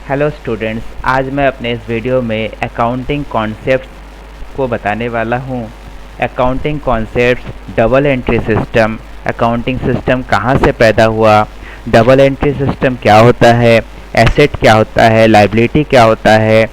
Hello students, आज मैं अपने इस वीडियो में अकाउंटिंग कॉन्सेप्ट्स को बताने वाला हूँ। Accounting concepts, double entry system, accounting system कहाँ से पैदा हुआ, डबल एंट्री सिस्टम क्या होता है, एसेट क्या होता है, लाइबिलिटी क्या होता है,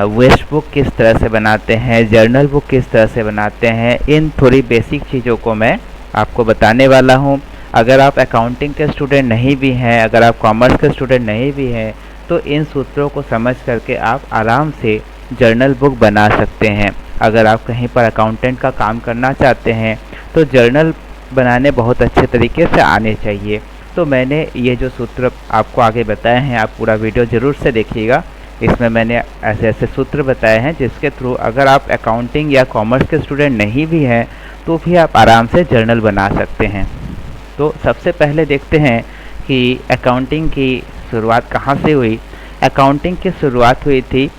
वेस्ट बुक किस तरह से बनाते हैं, जर्नल बुक किस तरह से बनाते हैं, इन थोड़ी बेसिक चीज़ों को मैं आपको बताने वाला हूँ। अगर आप अकाउंटिंग के स्टूडेंट नहीं भी हैं, अगर आप कॉमर्स के स्टूडेंट नहीं भी हैं, तो इन सूत्रों को समझ करके आप आराम से जर्नल बुक बना सकते हैं। अगर आप कहीं पर अकाउंटेंट का काम करना चाहते हैं तो जर्नल बनाने बहुत अच्छे तरीके से आने चाहिए। तो मैंने ये जो सूत्र आपको आगे बताए हैं, आप पूरा वीडियो ज़रूर से देखिएगा। इसमें मैंने ऐसे ऐसे सूत्र बताए हैं जिसके थ्रू अगर आप अकाउंटिंग या कॉमर्स के स्टूडेंट नहीं भी हैं तो भी आप आराम से जर्नल बना सकते हैं। तो सबसे पहले देखते हैं कि अकाउंटिंग की शुरुआत कहाँ से हुई। अकाउंटिंग की शुरुआत हुई थी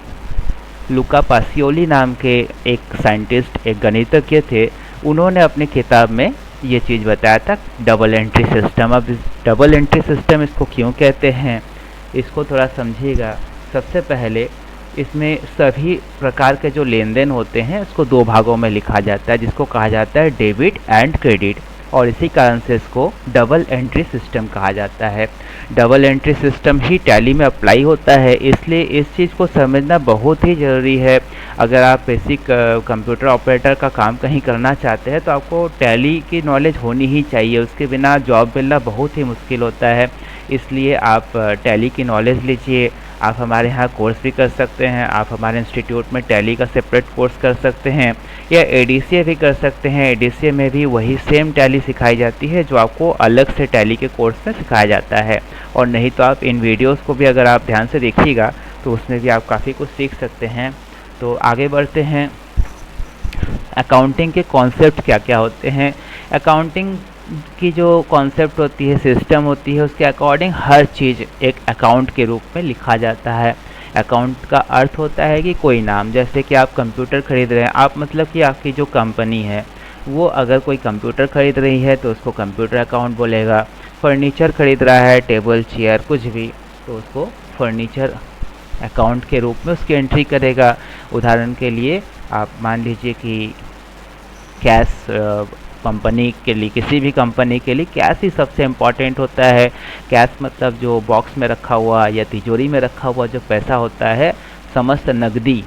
लुका पासियोली नाम के एक साइंटिस्ट, एक गणितज्ञ थे। उन्होंने अपनी किताब में ये चीज़ बताया था, डबल एंट्री सिस्टम। अब डबल एंट्री सिस्टम इसको क्यों कहते हैं, इसको थोड़ा समझिएगा। सबसे पहले इसमें सभी प्रकार के जो लेन देन होते हैं इसको दो भागों में लिखा जाता है, जिसको कहा जाता है डेबिट एंड क्रेडिट, और इसी कारण से इसको डबल एंट्री सिस्टम कहा जाता है। डबल एंट्री सिस्टम ही टैली में अप्लाई होता है, इसलिए इस चीज़ को समझना बहुत ही ज़रूरी है। अगर आप बेसिक कंप्यूटर ऑपरेटर का काम कहीं करना चाहते हैं तो आपको टैली की नॉलेज होनी ही चाहिए, उसके बिना जॉब मिलना बहुत ही मुश्किल होता है। इसलिए आप टैली की नॉलेज लीजिए। आप हमारे यहाँ कोर्स भी कर सकते हैं, आप हमारे इंस्टीट्यूट में टैली का सेपरेट कोर्स कर सकते हैं, या एडीसीए भी कर सकते हैं। एडीसीए में भी वही सेम टैली सिखाई जाती है जो आपको अलग से टैली के कोर्स में सिखाया जाता है। और नहीं तो आप इन वीडियोस को भी अगर आप ध्यान से देखिएगा तो उसमें भी आप काफ़ी कुछ सीख सकते हैं। तो आगे बढ़ते हैं, अकाउंटिंग के कॉन्सेप्ट क्या क्या होते हैं। अकाउंटिंग की जो कॉन्सेप्ट होती है, सिस्टम होती है, उसके अकॉर्डिंग हर चीज़ एक अकाउंट के रूप में लिखा जाता है। अकाउंट का अर्थ होता है कि कोई नाम, जैसे कि आप कंप्यूटर खरीद रहे हैं, आप मतलब कि आपकी जो कंपनी है वो अगर कोई कंप्यूटर खरीद रही है तो उसको कंप्यूटर अकाउंट बोलेगा। फर्नीचर खरीद रहा है, टेबल चेयर कुछ भी, तो उसको फर्नीचर अकाउंट के रूप में उसकी एंट्री करेगा। उदाहरण के लिए आप मान लीजिए कि कैश कंपनी के लिए, किसी भी कंपनी के लिए कैश ही सबसे इम्पॉर्टेंट होता है। कैश मतलब जो बॉक्स में रखा हुआ या तिजोरी में रखा हुआ जो पैसा होता है, समस्त नकदी,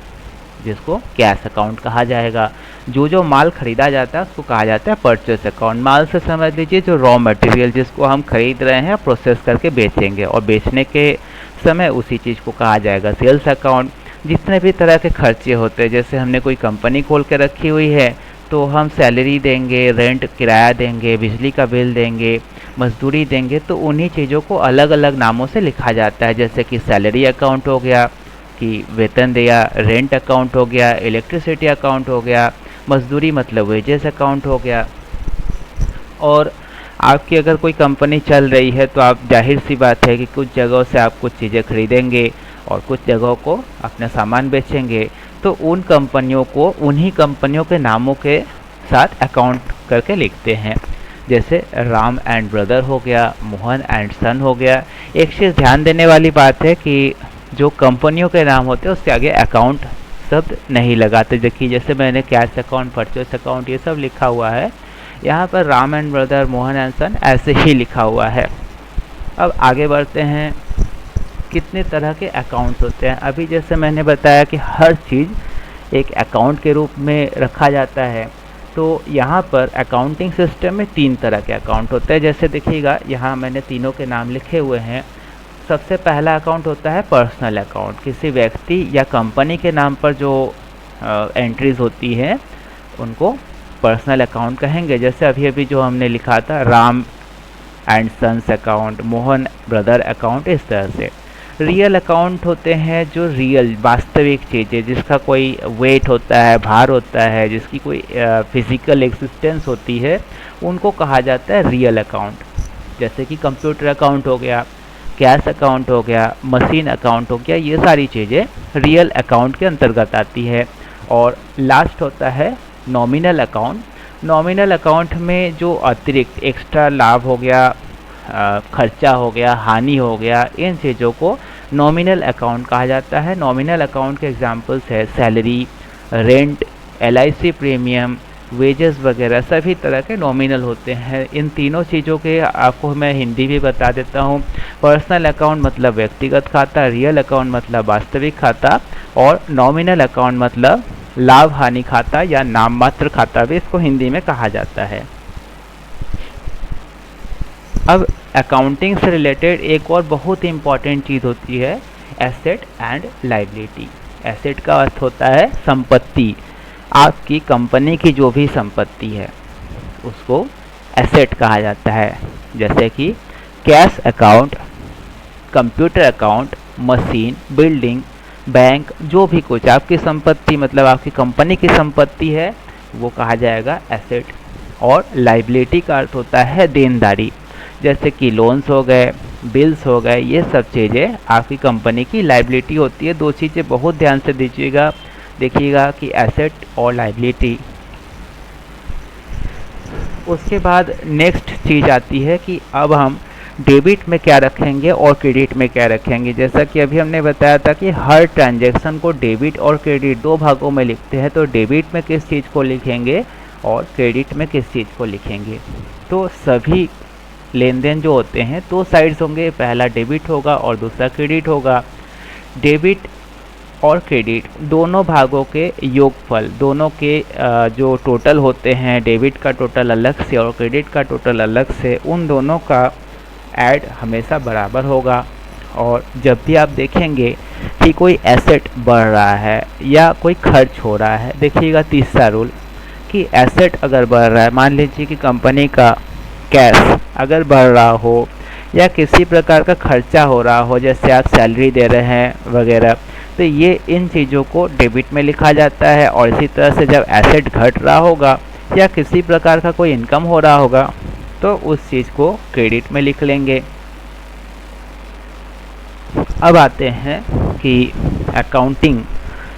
जिसको कैश अकाउंट कहा जाएगा। जो माल खरीदा जाता है उसको कहा जाता है परचेस अकाउंट। माल से समझ लीजिए जो रॉ मटेरियल जिसको हम खरीद रहे हैं, प्रोसेस करके बेचेंगे, और बेचने के समय उसी चीज़ को कहा जाएगा सेल्स अकाउंट। जितने भी तरह के खर्चे होते हैं, जैसे हमने कोई कंपनी खोल के रखी हुई है तो हम सैलरी देंगे, रेंट किराया देंगे, बिजली का बिल देंगे, मजदूरी देंगे, तो उन्हीं चीज़ों को अलग अलग नामों से लिखा जाता है। जैसे कि सैलरी अकाउंट हो गया, कि वेतन दिया, रेंट अकाउंट हो गया, इलेक्ट्रिसिटी अकाउंट हो गया, मजदूरी मतलब वेजेस अकाउंट हो गया। और आपकी अगर कोई कंपनी चल रही है तो आप, जाहिर सी बात है कि कुछ जगहों से आप कुछ चीज़ें खरीदेंगे और कुछ जगहों को अपना सामान बेचेंगे, तो उन कंपनियों को उन्हीं कंपनियों के नामों के साथ अकाउंट करके लिखते हैं। जैसे राम एंड ब्रदर हो गया, मोहन एंड सन हो गया। एक चीज़ ध्यान देने वाली बात है कि जो कंपनियों के नाम होते हैं उसके आगे अकाउंट शब्द नहीं लगाते। देखिए, जैसे मैंने कैश अकाउंट, परचेस अकाउंट ये सब लिखा हुआ है, यहाँ पर Ram and brother, Mohan and son ऐसे ही लिखा हुआ है। अब आगे बढ़ते हैं, कितने तरह के अकाउंट्स होते हैं। अभी जैसे मैंने बताया कि हर चीज़ एक अकाउंट के रूप में रखा जाता है, तो यहाँ पर अकाउंटिंग सिस्टम में तीन तरह के अकाउंट होते हैं। जैसे देखिएगा, यहाँ मैंने तीनों के नाम लिखे हुए हैं। सबसे पहला अकाउंट होता है पर्सनल अकाउंट। किसी व्यक्ति या कंपनी के नाम पर जो एंट्रीज होती हैं उनको पर्सनल अकाउंट कहेंगे। जैसे अभी अभी जो हमने लिखा था, Ram and sons account, Mohan brother account, इस तरह से। रियल अकाउंट होते हैं जो रियल, वास्तविक चीज़ें, जिसका कोई वेट होता है, भार होता है, जिसकी कोई फिजिकल एग्जिस्टेंस होती है, उनको कहा जाता है रियल अकाउंट। जैसे कि कंप्यूटर अकाउंट हो गया, कैश अकाउंट हो गया, मशीन अकाउंट हो गया, ये सारी चीज़ें रियल अकाउंट के अंतर्गत आती है। और लास्ट होता है नॉमिनल अकाउंट। नॉमिनल अकाउंट में जो अतिरिक्त एक्स्ट्रा लाभ हो गया, खर्चा हो गया, हानि हो गया, इन चीज़ों को नॉमिनल अकाउंट कहा जाता है। नॉमिनल अकाउंट के एग्जांपल्स है salary, rent, LIC premium, wages वगैरह सभी तरह के नॉमिनल होते हैं। इन तीनों चीज़ों के आपको मैं हिंदी भी बता देता हूँ। पर्सनल अकाउंट मतलब व्यक्तिगत खाता, रियल अकाउंट मतलब वास्तविक खाता, और नॉमिनल अकाउंट मतलब लाभ हानि खाता या नाम मात्र खाता भी इसको हिंदी में कहा जाता है। अब अकाउंटिंग से रिलेटेड एक और बहुत ही इम्पॉर्टेंट चीज़ होती है एसेट एंड लायबिलिटी। एसेट का अर्थ होता है संपत्ति। आपकी कंपनी की जो भी संपत्ति है उसको एसेट कहा जाता है, जैसे कि cash account, computer account, machine, building, bank, जो भी कुछ आपकी संपत्ति मतलब आपकी कंपनी की संपत्ति है वो कहा जाएगा एसेट। और लायबिलिटी का अर्थ होता है देनदारी, जैसे कि लोन्स हो गए, बिल्स हो गए, ये सब चीज़ें आपकी कंपनी की लायबिलिटी होती है। दो चीज़ें बहुत ध्यान से देखिएगा कि एसेट और लायबिलिटी। उसके बाद नेक्स्ट चीज़ आती है कि अब हम डेबिट में क्या रखेंगे और क्रेडिट में क्या रखेंगे। जैसा कि अभी हमने बताया था कि हर ट्रांजैक्शन को डेबिट और क्रेडिट दो भागों में लिखते हैं, तो डेबिट में किस चीज़ को लिखेंगे और क्रेडिट में किस चीज़ को लिखेंगे। तो सभी लेन देन जो होते हैं दो साइड्स होंगे, पहला डेबिट होगा और दूसरा क्रेडिट होगा। डेबिट और क्रेडिट दोनों भागों के योगफल, दोनों के जो टोटल होते हैं, डेबिट का टोटल अलग से और क्रेडिट का टोटल अलग से, उन दोनों का ऐड हमेशा बराबर होगा। और जब भी आप देखेंगे कि कोई एसेट बढ़ रहा है या कोई खर्च हो रहा है, देखिएगा तीसरा रूल कि एसेट अगर बढ़ रहा है, मान लीजिए कि कंपनी का कैश अगर बढ़ रहा हो या किसी प्रकार का खर्चा हो रहा हो, जैसे आप सैलरी दे रहे हैं वगैरह, तो ये इन चीज़ों को डेबिट में लिखा जाता है। और इसी तरह से जब एसेट घट रहा होगा या किसी प्रकार का कोई इनकम हो रहा होगा तो उस चीज़ को क्रेडिट में लिख लेंगे। अब आते हैं कि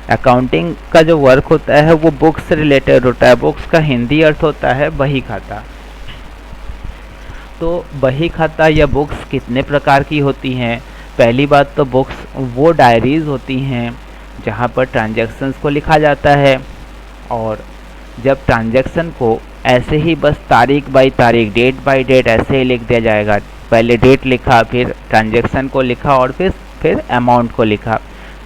अकाउंटिंग का जो वर्क होता है वो बुक्स से रिलेटेड होता है। बुक्स का हिंदी अर्थ होता है बही खाता। तो बही खाता या बुक्स कितने प्रकार की होती हैं। पहली बात तो बुक्स वो डायरीज़ होती हैं जहाँ पर ट्रांजैक्शंस को लिखा जाता है, और जब ट्रांजैक्शन को ऐसे ही बस तारीख बाई तारीख, डेट बाई डेट ऐसे ही लिख दिया जाएगा, पहले डेट लिखा, फिर ट्रांजैक्शन को लिखा और फिर अमाउंट को लिखा,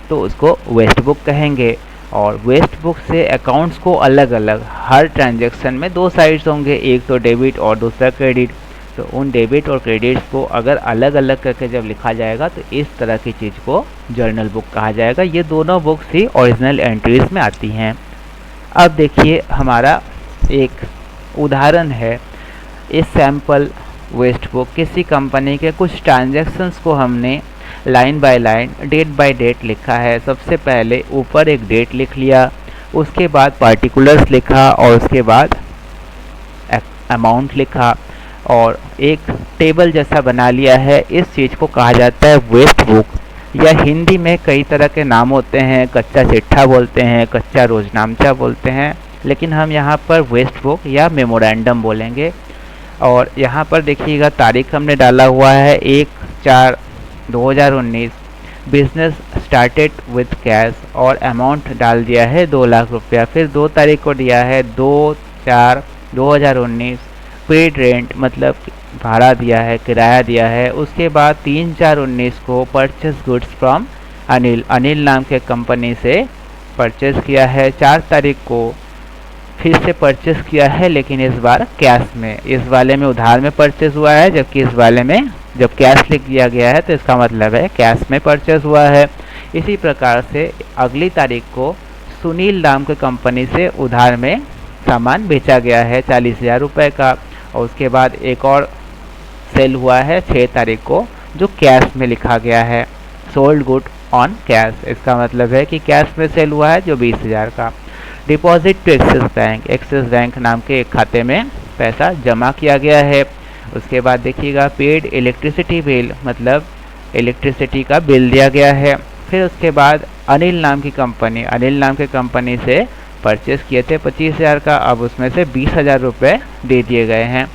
तो उसको वेस्ट बुक कहेंगे। और वेस्ट बुक से अकाउंट्स को अलग अलग, हर ट्रांजैक्शन में दो साइड्स होंगे, एक तो डेबिट और दूसरा क्रेडिट। तो उन डेबिट और क्रेडिट्स को अगर अलग अलग करके जब लिखा जाएगा तो इस तरह की चीज़ को जर्नल बुक कहा जाएगा। ये दोनों बुक्स ही ओरिजिनल एंट्रीज में आती हैं। अब देखिए हमारा एक उदाहरण है, इस सैम्पल वेस्ट बुक किसी कंपनी के कुछ ट्रांजैक्शंस को हमने line by line, date by date लिखा है। सबसे पहले ऊपर एक डेट लिख लिया, उसके बाद पार्टिकुलर्स लिखा और उसके बाद अमाउंट लिखा और एक टेबल जैसा बना लिया है। इस चीज़ को कहा जाता है वेस्ट बुक, या हिंदी में कई तरह के नाम होते हैं, कच्चा चिट्ठा बोलते हैं, कच्चा रोजनामचा बोलते हैं, लेकिन हम यहाँ पर वेस्ट बुक या मेमोरेंडम बोलेंगे। और यहाँ पर देखिएगा तारीख हमने डाला हुआ है 1/4/2019, बिजनेस स्टार्टेड विथ कैश, और अमाउंट डाल दिया है 2 लाख रुपया। फिर 2 तारीख को दिया है 2/4/2019, पेड रेंट मतलब भाड़ा दिया है, किराया दिया है। उसके बाद 3/4/19 को परचेस गुड्स फ्रॉम अनिल नाम के कंपनी से परचेस किया है। 4 तारीख को फिर से परचेस किया है, लेकिन इस बार कैश में। इस वाले में उधार में परचेस हुआ है, जबकि इस वाले में जब कैश लिख दिया गया है तो इसका मतलब है कैश में परचेस हुआ है। इसी प्रकार से अगली तारीख को सुनील नाम के कंपनी से उधार में सामान बेचा गया है 40,000 रुपये का। और उसके बाद एक और सेल हुआ है 6 तारीख को, जो कैश में लिखा गया है, सोल्ड गुड ऑन कैश। इसका मतलब है कि कैश में सेल हुआ है जो 20,000 का। डिपॉजिट टू एक्सिस बैंक नाम के एक खाते में पैसा जमा किया गया है। उसके बाद देखिएगा पेड इलेक्ट्रिसिटी बिल, मतलब इलेक्ट्रिसिटी का बिल दिया गया है। फिर उसके बाद अनिल नाम की कंपनी से परचेस किए थे 25,000 का, अब उसमें से 20,000 रुपये दे दिए गए हैं।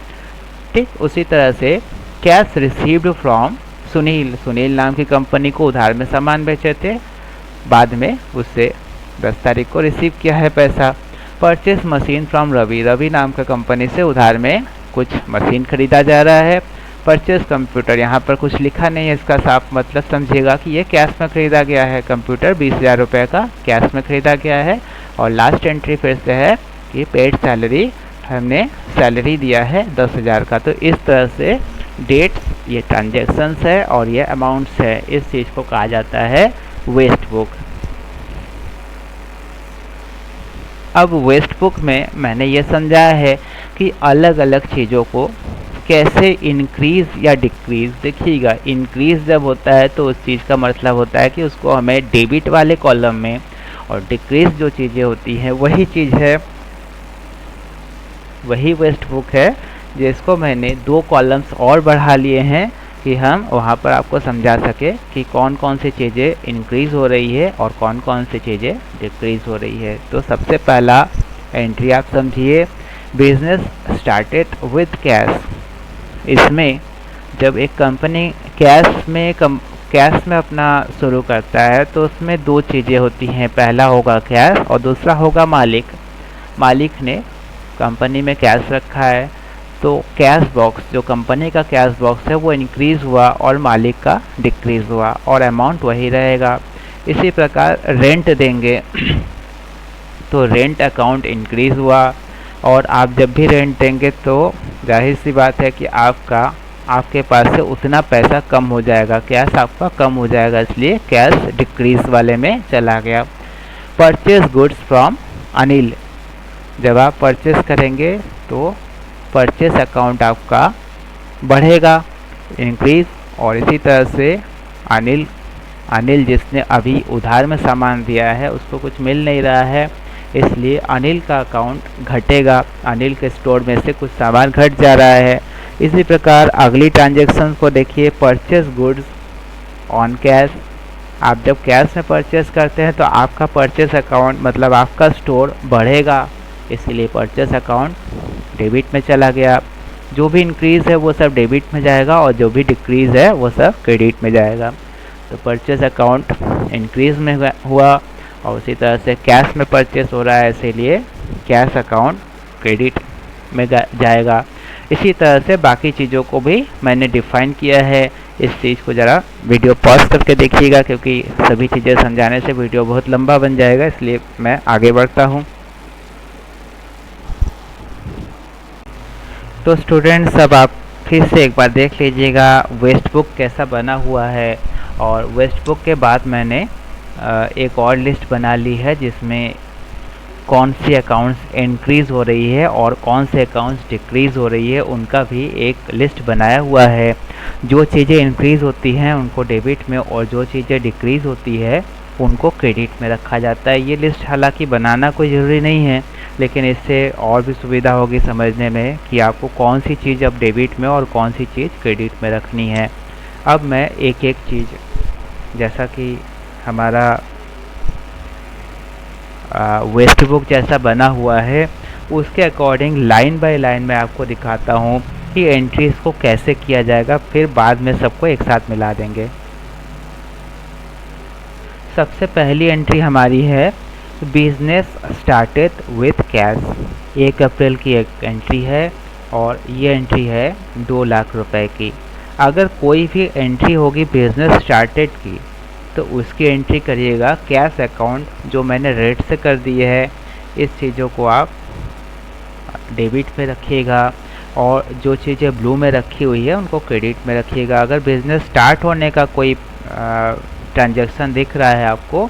ठीक उसी तरह से cash received from Sunil Sunil नाम की कंपनी को उधार में सामान बेचे थे, बाद में उससे 10 तारीख को रिसीव किया है पैसा। Purchase machine from Ravi, Ravi नाम का कंपनी से उधार में कुछ मशीन खरीदा जा रहा है। परचेस कंप्यूटर, यहाँ पर कुछ लिखा नहीं है, इसका साफ मतलब समझिएगा कि ये कैश में खरीदा गया है। कंप्यूटर 20,000 रुपये का कैश में खरीदा गया है। और लास्ट एंट्री फिर से है कि पेड सैलरी, हमने सैलरी दिया है 10,000 का। तो इस तरह से डेट्स, ये ट्रांजेक्शन्स है और ये अमाउंट्स है, इस चीज़ को कहा जाता है वेस्ट बुक। अब वेस्ट बुक में मैंने ये समझाया है कि अलग अलग चीज़ों को कैसे इंक्रीज़ या डिक्रीज़। देखिएगा, इंक्रीज़ जब होता है तो उस चीज़ का मतलब होता है कि उसको हमें डेबिट वाले कॉलम में, और डिक्रीज़ जो चीज़ें होती हैं वही चीज़ है, वही वेस्ट बुक है, जिसको मैंने 2 कॉलम्स और बढ़ा लिए हैं कि हम वहाँ पर आपको समझा सके कि कौन कौन सी चीज़ें इंक्रीज़ हो रही है और कौन कौन सी चीज़ें डिक्रीज़ हो रही है। तो सबसे पहला एंट्री आप समझिए, बिजनेस स्टार्टेड विद कैश। इसमें जब एक कंपनी कैश में अपना शुरू करता है तो उसमें 2 चीज़ें होती हैं, पहला होगा कैश और दूसरा होगा मालिक। मालिक ने कंपनी में कैश रखा है तो कैश बॉक्स, जो कंपनी का कैश बॉक्स है वो इंक्रीज़ हुआ और मालिक का डिक्रीज़ हुआ और अमाउंट वही रहेगा। इसी प्रकार रेंट देंगे तो रेंट अकाउंट इंक्रीज़ हुआ, और आप जब भी रेंट देंगे तो जाहिर सी बात है कि आपके पास से उतना पैसा कम हो जाएगा, कैश आपका कम हो जाएगा, इसलिए कैश डिक्रीज़ वाले में चला गया। परचेज गुड्स फ्रॉम अनिल, जब आप परचेस करेंगे तो परचेस अकाउंट आपका बढ़ेगा, इंक्रीज़। और इसी तरह से अनिल जिसने अभी उधार में सामान दिया है उसको कुछ मिल नहीं रहा है, इसलिए अनिल का अकाउंट घटेगा, अनिल के स्टोर में से कुछ सामान घट जा रहा है। इसी प्रकार अगली ट्रांजैक्शन को देखिए, परचेस गुड्स ऑन कैश। आप जब कैश में परचेस करते हैं तो आपका परचेस अकाउंट मतलब आपका स्टोर बढ़ेगा, इसलिए परचेस अकाउंट डेबिट में चला गया। जो भी इंक्रीज़ है वो सब डेबिट में जाएगा और जो भी डिक्रीज़ है वो सब क्रेडिट में जाएगा। तो परचेस अकाउंट इंक्रीज़ में हुआ और उसी तरह से कैश में परचेस हो रहा है, इसीलिए कैश अकाउंट क्रेडिट में जाएगा। इसी तरह से बाकी चीज़ों को भी मैंने डिफ़ाइन किया है। इस चीज़ को ज़रा वीडियो पॉज करके देखिएगा, क्योंकि सभी चीज़ें समझाने से वीडियो बहुत लंबा बन जाएगा, इसलिए मैं आगे बढ़ता हूँ। तो स्टूडेंट्स, अब आप फिर से एक बार देख लीजिएगा वेस्ट बुक कैसा बना हुआ है। और वेस्ट बुक के बाद मैंने एक और लिस्ट बना ली है जिसमें कौन सी अकाउंट्स इंक्रीज़ हो रही है और कौन से अकाउंट्स डिक्रीज़ हो रही है, उनका भी एक लिस्ट बनाया हुआ है। जो चीज़ें इंक्रीज़ होती हैं उनको डेबिट में और जो चीज़ें डिक्रीज़ होती है उनको क्रेडिट में रखा जाता है। ये लिस्ट हालांकि बनाना कोई ज़रूरी नहीं है, लेकिन इससे और भी सुविधा होगी समझने में कि आपको कौन सी चीज़ अब डेबिट में और कौन सी चीज़ क्रेडिट में रखनी है। अब मैं एक एक चीज़, जैसा कि हमारा वेस्ट बुक जैसा बना हुआ है उसके अकॉर्डिंग लाइन बाय लाइन मैं आपको दिखाता हूँ कि एंट्रीज को कैसे किया जाएगा, फिर बाद में सबको एक साथ मिला देंगे। सबसे पहली एंट्री हमारी है बिजनेस स्टार्टेड विथ कैश। 1 अप्रैल की एक एंट्री है और ये एंट्री है 2 लाख रुपए की। अगर कोई भी एंट्री होगी बिजनेस स्टार्टेड की तो उसकी एंट्री करिएगा कैश अकाउंट, जो मैंने रेड से कर दिए है। इस चीज़ों को आप डेबिट में रखिएगा और जो चीज़ें ब्लू में रखी हुई है उनको क्रेडिट में रखिएगा। अगर बिज़नेस स्टार्ट होने का कोई ट्रांजैक्शन दिख रहा है आपको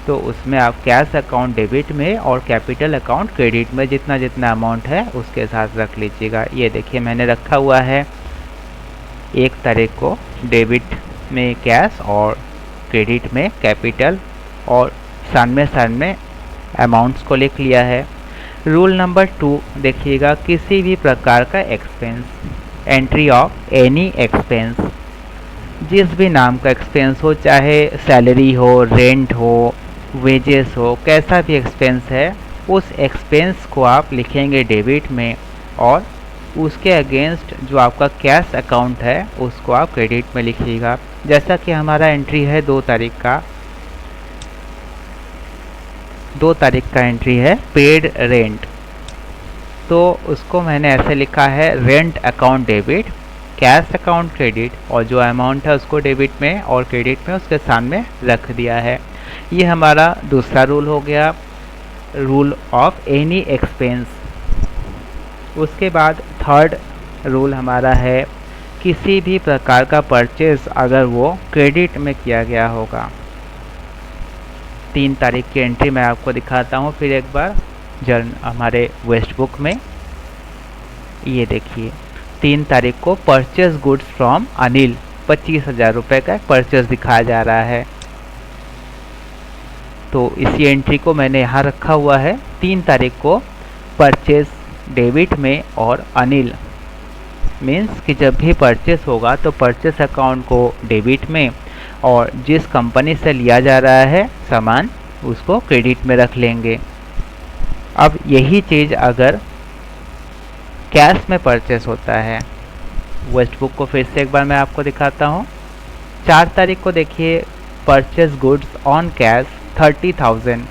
तो उसमें आप कैश अकाउंट डेबिट में और कैपिटल अकाउंट क्रेडिट में जितना जितना अमाउंट है उसके साथ रख लीजिएगा। ये देखिए मैंने रखा हुआ है 1 तारीख को डेबिट में कैश और क्रेडिट में कैपिटल, और साथ में अमाउंट्स को लिख लिया है। रूल नंबर 2 देखिएगा, किसी भी प्रकार का expense, entry of any expense, जिस भी नाम का एक्सपेंस हो, चाहे सैलरी हो, रेंट हो, वेजेस हो, कैसा भी एक्सपेंस है, उस एक्सपेंस को आप लिखेंगे डेबिट में और उसके अगेंस्ट जो आपका कैश अकाउंट है उसको आप क्रेडिट में लिखिएगा। जैसा कि हमारा एंट्री है 2 तारीख का, 2 तारीख का एंट्री है पेड रेंट, तो उसको मैंने ऐसे लिखा है rent account debit, cash account credit, और जो अमाउंट है उसको डेबिट में और क्रेडिट में उसके सामने रख दिया है। ये हमारा दूसरा रूल हो गया, रूल ऑफ एनी एक्सपेंस। उसके बाद थर्ड रूल हमारा है किसी भी प्रकार का परचेज अगर वो क्रेडिट में किया गया होगा। 3 तारीख की एंट्री मैं आपको दिखाता हूँ फिर एक बार हमारे वेस्ट बुक में। ये देखिए 3 तारीख को परचेज गुड्स फ्रॉम अनिल 25,000 रुपये का परचेज दिखाया जा रहा है। तो इसी एंट्री को मैंने यहाँ रखा हुआ है। 3 तारीख को परचेज डेबिट में और अनिल मीन्स कि जब भी परचेस होगा तो परचेस अकाउंट को डेबिट में और जिस कंपनी से लिया जा रहा है सामान उसको क्रेडिट में रख लेंगे। अब यही चीज़ अगर कैश में परचेस होता है, वेस्ट बुक को फिर से एक बार मैं आपको दिखाता हूँ। 4 तारीख को देखिए परचेस गुड्स ऑन कैश 30,000।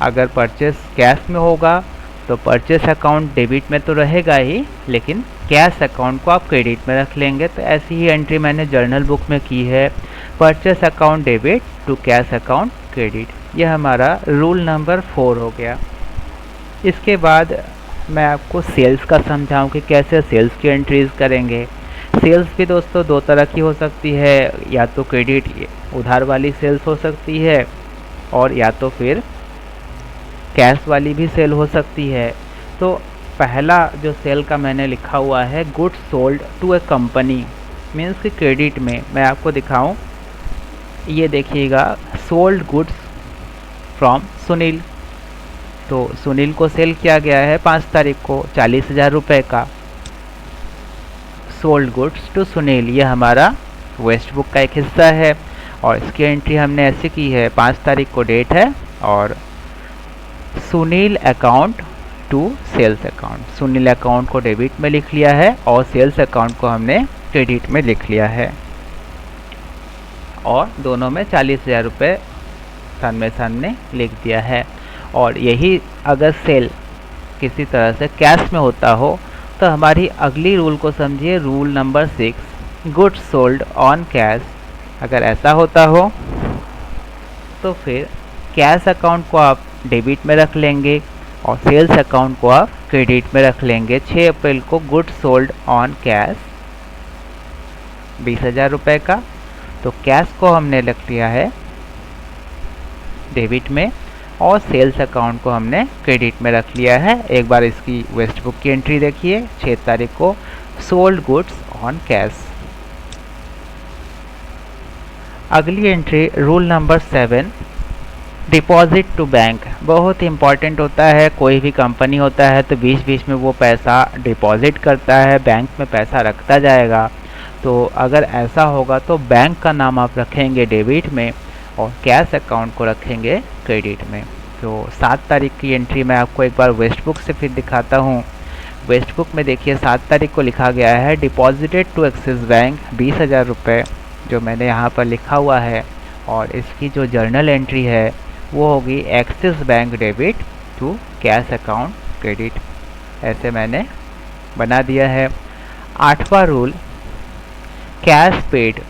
अगर परचेस कैश में होगा तो परचेस अकाउंट डेबिट में तो रहेगा ही, लेकिन कैश अकाउंट को आप क्रेडिट में रख लेंगे। तो ऐसी ही एंट्री मैंने जर्नल बुक में की है, purchase account debit to cash account credit. यह हमारा रूल नंबर 4 हो गया। इसके बाद मैं आपको सेल्स का समझाऊं कि कैसे सेल्स की एंट्रीज करेंगे। सेल्स भी दोस्तों 2 तरह की हो सकती है, या तो क्रेडिट उधार वाली सेल्स हो सकती है और या तो फिर कैश वाली भी सेल हो सकती है। तो पहला जो सेल का मैंने लिखा हुआ है goods sold to a company means कि क्रेडिट में। मैं आपको दिखाऊं, ये देखिएगा सोल्ड गुड्स फ्रॉम सुनील। तो सुनील को सेल किया गया है 5 तारीख को 40,000 रुपये का। सोल्ड गुड्स टू सुनील ये हमारा वेस्ट बुक का एक हिस्सा है और इसकी एंट्री हमने ऐसे की है 5 तारीख को डेट है और Sunil account to sales account. Sunil account को डेबिट में लिख लिया है और सेल्स अकाउंट को हमने क्रेडिट में लिख लिया है और दोनों में 40,000 रुपये सामने लिख दिया है। और यही अगर सेल किसी तरह से कैश में होता हो तो हमारी अगली रूल को समझिए, rule number 6 goods sold on cash. अगर ऐसा होता हो तो फिर कैश अकाउंट को आप डेबिट में रख लेंगे और सेल्स अकाउंट को आप क्रेडिट में रख लेंगे। 6 अप्रैल को गुड्स सोल्ड ऑन कैश 20,000 रुपये का, तो कैश को हमने रख लिया है डेबिट में और सेल्स अकाउंट को हमने क्रेडिट में रख लिया है। एक बार इसकी वेस्ट बुक की एंट्री देखिए 6 तारीख को सोल्ड गुड्स ऑन कैश। अगली entry rule number 7 deposit to bank. बहुत इंपॉर्टेंट होता है, कोई भी कंपनी होता है तो बीच बीच में वो पैसा डिपॉजिट करता है, बैंक में पैसा रखता जाएगा। तो अगर ऐसा होगा तो बैंक का नाम आप रखेंगे डेबिट में और कैश अकाउंट को रखेंगे क्रेडिट में। तो 7 तारीख की एंट्री मैं आपको एक बार वेस्ट बुक से फिर दिखाता हूँ। वेस्ट बुक में देखिए 7 तारीख को लिखा गया है डिपॉजिटेड टू एक्सिस बैंक 20,000 रुपये, जो मैंने यहाँ पर लिखा हुआ है। और इसकी जो जर्नल एंट्री है वो होगी Axis bank debit to cash account credit. ऐसे मैंने बना दिया है। 8वां रूल कैश पेड।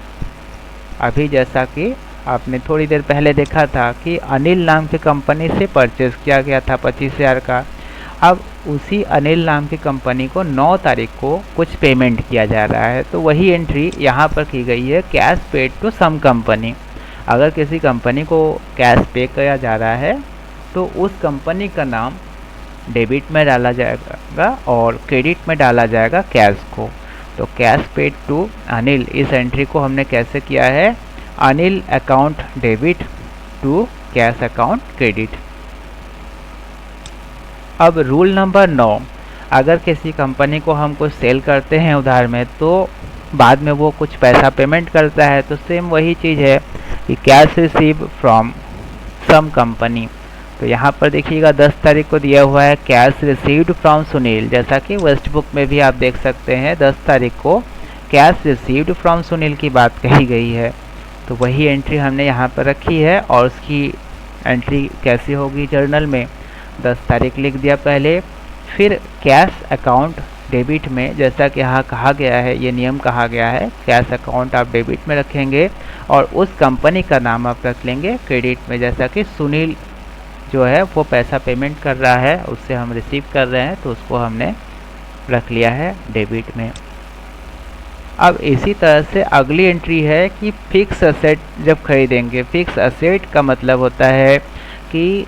अभी जैसा कि आपने थोड़ी देर पहले देखा था कि अनिल नाम की कंपनी से परचेज़ किया गया था 25,000 का। अब उसी अनिल नाम की कंपनी को 9 तारीख को कुछ पेमेंट किया जा रहा है, तो वही एंट्री यहाँ पर की गई है cash paid to some company. अगर किसी कंपनी को कैश पे किया जा रहा है तो उस कंपनी का नाम डेबिट में डाला जाएगा और क्रेडिट में डाला जाएगा कैश को। तो कैश पेड टू अनिल, इस एंट्री को हमने कैसे किया है Anil account debit to cash account credit. अब रूल नंबर 9, अगर किसी कंपनी को हम कुछ सेल करते हैं उधार में तो बाद में वो कुछ पैसा पेमेंट करता है, तो सेम वही चीज़ है कि cash receive from some company. तो यहाँ पर देखिएगा 10 तारीख को दिया हुआ है कैश रिसीव्ड फ्रॉम सुनील, जैसा कि वेस्ट बुक में भी आप देख सकते हैं 10 तारीख को कैश रिसीव्ड फ्रॉम सुनील की बात कही गई है। तो वही एंट्री हमने यहाँ पर रखी है और उसकी एंट्री कैसी होगी जर्नल में, 10 तारीख लिख दिया पहले, फिर कैश अकाउंट डेबिट में, जैसा कि यहाँ कहा गया है, ये नियम कहा गया है, कैश अकाउंट आप डेबिट में रखेंगे और उस कंपनी का नाम आप रख लेंगे क्रेडिट में, जैसा कि सुनील जो है वो पैसा पेमेंट कर रहा है, उससे हम रिसीव कर रहे हैं, तो उसको हमने रख लिया है डेबिट में। अब इसी तरह से अगली एंट्री है कि फिक्स असेट जब खरीदेंगे। फिक्स असेट का मतलब होता है कि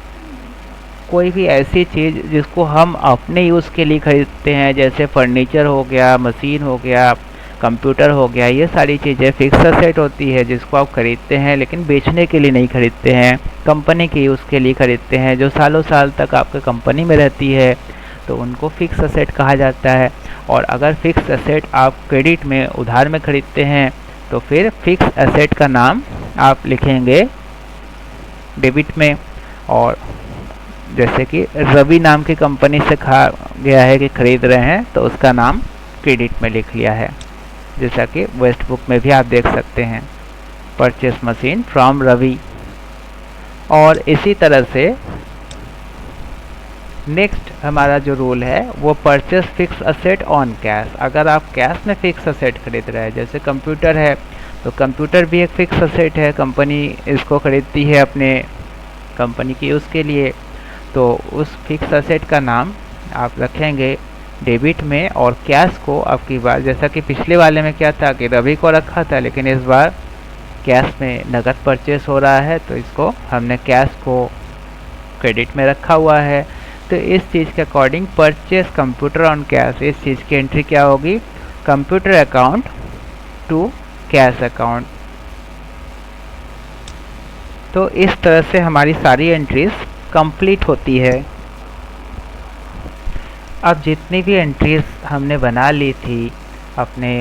कोई भी ऐसी चीज़ जिसको हम अपने यूज़ के लिए खरीदते हैं, जैसे फर्नीचर हो गया, मशीन हो गया, कंप्यूटर हो गया, ये सारी चीज़ें फिक्स असेट होती है जिसको आप खरीदते हैं लेकिन बेचने के लिए नहीं खरीदते हैं, कंपनी के यूज़ के लिए खरीदते हैं, जो सालों साल तक आपके कंपनी में रहती है, तो उनको फिक्स असेट कहा जाता है। और अगर फिक्स असेट आप क्रेडिट में उधार में खरीदते हैं तो फिर फिक्स असेट का नाम आप लिखेंगे डेबिट में। और जैसे कि रवि नाम की कंपनी से कहा गया है कि खरीद रहे हैं, तो उसका नाम क्रेडिट में लिख लिया है, जैसा कि वेस्ट बुक में भी आप देख सकते हैं, परचेस मशीन फ्रॉम रवि। और इसी तरह से नेक्स्ट हमारा जो रूल है वो purchase fix asset on cash. अगर आप कैश में फिक्स असेट खरीद रहे हैं, जैसे कंप्यूटर है, तो कंप्यूटर भी एक फिक्स असेट है, कंपनी इसको खरीदती है अपने कंपनी के यूज़ के लिए, तो उस फिक्स असेट का नाम आप रखेंगे डेबिट में। और कैश को आपकी बार, जैसा कि पिछले वाले में क्या था कि रवि को रखा था, लेकिन इस बार कैश में नगद परचेस हो रहा है, तो इसको हमने कैश को क्रेडिट में रखा हुआ है। तो इस चीज़ के according purchase computer on cash, इस चीज़ की एंट्री क्या होगी, computer account to cash account. तो इस तरह से हमारी सारी एंट्रीज कंप्लीट होती है। अब जितनी भी एंट्रीज हमने बना ली थी अपने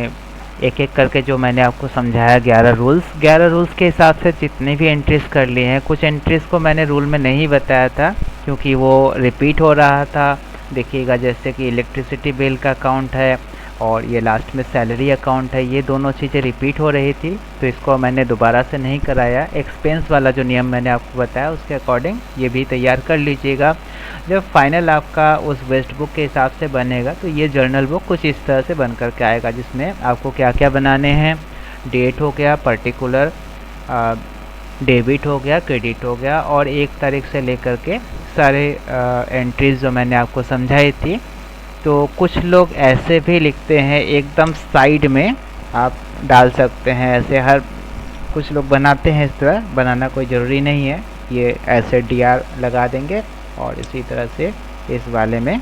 एक एक करके, जो मैंने आपको समझाया 11 रूल्स के हिसाब से जितनी भी एंट्रीज कर ली हैं, कुछ एंट्रीज को मैंने रूल में नहीं बताया था क्योंकि वो रिपीट हो रहा था। देखिएगा जैसे कि इलेक्ट्रिसिटी बिल का अकाउंट है और ये लास्ट में सैलरी अकाउंट है, ये दोनों चीज़ें रिपीट हो रही थी, तो इसको मैंने दोबारा से नहीं कराया। एक्सपेंस वाला जो नियम मैंने आपको बताया उसके अकॉर्डिंग ये भी तैयार कर लीजिएगा। जब फाइनल आपका उस वेस्ट बुक के हिसाब से बनेगा तो ये जर्नल बुक कुछ इस तरह से बन कर के आएगा, जिसमें आपको क्या क्या बनाने हैं, डेट हो गया, पर्टिकुलर डेबिट हो गया, क्रेडिट हो गया, और 1 तारीख से लेकर के सारे एंट्रीज जो मैंने आपको समझाई थी। तो कुछ लोग ऐसे भी लिखते हैं एकदम साइड में, आप डाल सकते हैं ऐसे, हर कुछ लोग बनाते हैं, इस तरह बनाना कोई ज़रूरी नहीं है, ये ऐसे DR लगा देंगे और इसी तरह से इस वाले में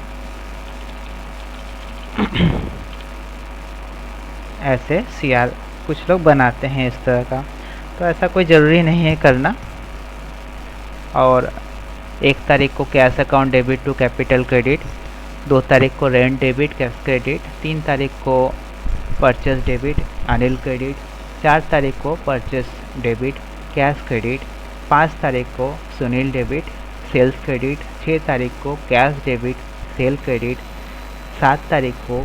ऐसे CR कुछ लोग बनाते हैं इस तरह का, तो ऐसा कोई ज़रूरी नहीं है करना। और 1 तारीख को cash account debit to capital credit, 2 तारीख को रेंट डेबिट कैश क्रेडिट, 3 तारीख को परचेस डेबिट अनिल क्रेडिट, 4 तारीख को परचेस डेबिट कैश क्रेडिट, 5 तारीख को सुनील डेबिट सेल्स क्रेडिट, 6 तारीख को कैश डेबिट सेल क्रेडिट, 7 तारीख को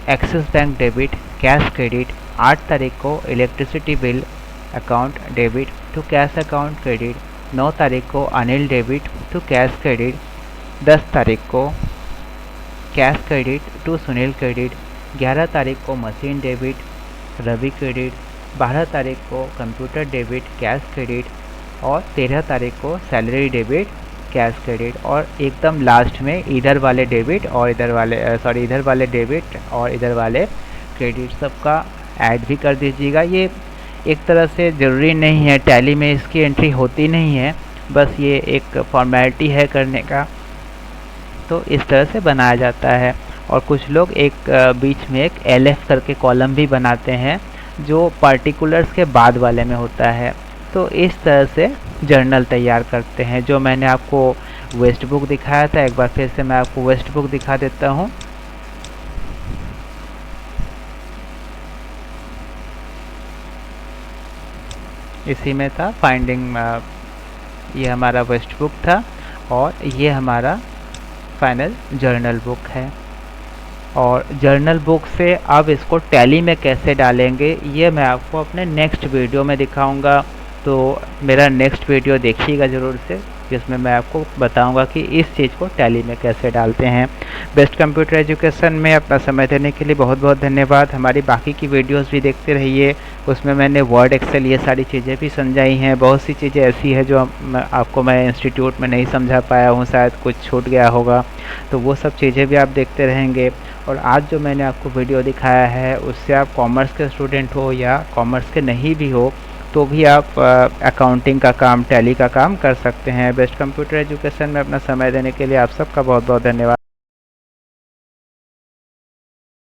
Axis bank debit cash credit, 8 तारीख को electricity bill account debit to cash account credit, 9 तारीख को Anil debit to cash credit, 10 तारीख को cash credit to Sunil credit, 11 तारीख को मशीन डेबिट रवि क्रेडिट, 12 तारीख को कंप्यूटर डेबिट कैश क्रेडिट और 13 तारीख को सैलरी डेबिट कैश क्रेडिट। और एकदम लास्ट में इधर वाले डेबिट और इधर वाले डेबिट और इधर वाले क्रेडिट सबका ऐड भी कर दीजिएगा। ये एक तरह से ज़रूरी नहीं है, टैली में इसकी एंट्री होती नहीं है, बस ये एक फॉर्मेलिटी है करने का, तो इस तरह से बनाया जाता है। और कुछ लोग एक बीच में एक LF करके कॉलम भी बनाते हैं जो पार्टिकुलर्स के बाद वाले में होता है, तो इस तरह से जर्नल तैयार करते हैं। जो मैंने आपको वेस्ट बुक दिखाया था, एक बार फिर से मैं आपको वेस्ट बुक दिखा देता हूँ। इसी में था फाइंडिंग, ये हमारा वेस्ट बुक था और ये हमारा फाइनल जर्नल बुक है। और जर्नल बुक से अब इसको टैली में कैसे डालेंगे ये मैं आपको अपने नेक्स्ट वीडियो में दिखाऊंगा। तो मेरा नेक्स्ट वीडियो देखिएगा ज़रूर से, जिसमें मैं आपको बताऊंगा कि इस चीज़ को टैली में कैसे डालते हैं। बेस्ट कंप्यूटर एजुकेशन में अपना समय देने के लिए बहुत बहुत धन्यवाद। हमारी बाकी की वीडियोस भी देखते रहिए, उसमें मैंने वर्ड, एक्सेल ये सारी चीज़ें भी समझाई हैं। बहुत सी चीज़ें ऐसी है जो आपको मैं इंस्टीट्यूट में नहीं समझा पाया हूँ, शायद कुछ छूट गया होगा, तो वो सब चीज़ें भी आप देखते रहेंगे। और आज जो मैंने आपको वीडियो दिखाया है उससे आप कॉमर्स के स्टूडेंट हो या कॉमर्स के नहीं भी हो तो भी आप अकाउंटिंग का काम, टैली का काम कर सकते हैं। बेस्ट कंप्यूटर एजुकेशन में अपना समय देने के लिए आप सबका बहुत बहुत धन्यवाद।